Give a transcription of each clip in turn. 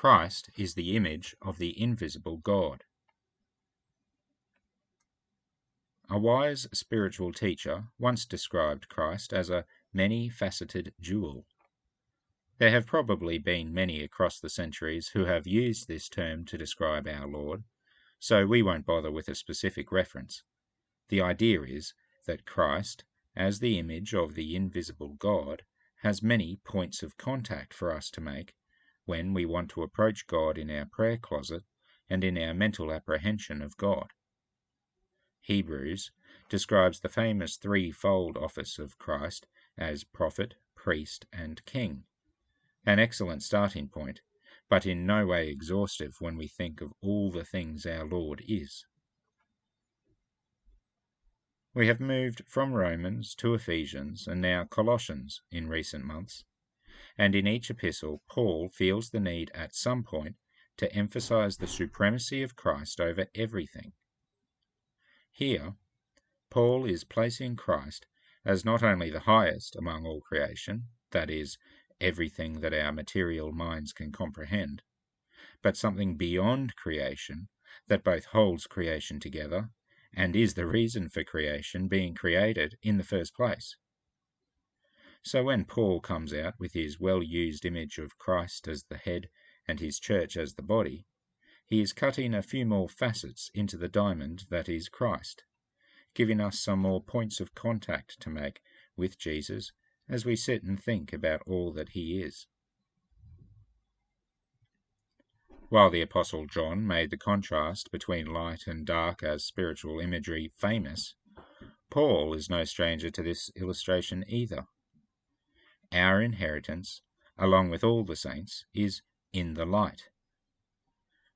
Christ is the image of the invisible God. A wise spiritual teacher once described Christ as a many-faceted jewel. There have probably been many across the centuries who have used this term to describe our Lord, so we won't bother with a specific reference. The idea is that Christ, as the image of the invisible God, has many points of contact for us to make when we want to approach God in our prayer closet and in our mental apprehension of God. Hebrews describes the famous threefold office of Christ as prophet, priest, and king. An excellent starting point, but in no way exhaustive when we think of all the things our Lord is. We have moved from Romans to Ephesians and now Colossians in recent months, and in each epistle Paul feels the need at some point to emphasize the supremacy of Christ over everything. Here, Paul is placing Christ as not only the highest among all creation, that is, everything that our material minds can comprehend, but something beyond creation that both holds creation together and is the reason for creation being created in the first place. So when Paul comes out with his well-used image of Christ as the head and his church as the body, he is cutting a few more facets into the diamond that is Christ, giving us some more points of contact to make with Jesus as we sit and think about all that he is. While the Apostle John made the contrast between light and dark as spiritual imagery famous, Paul is no stranger to this illustration either. Our inheritance, along with all the saints, is in the light.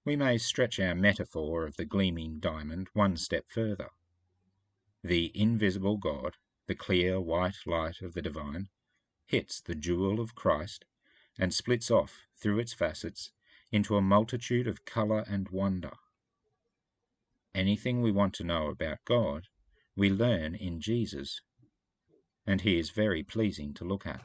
We may stretch our metaphor of the gleaming diamond one step further. The invisible God, the clear white light of the divine, hits the jewel of Christ and splits off through its facets into a multitude of colour and wonder. Anything we want to know about God, we learn in Jesus, and he is very pleasing to look at.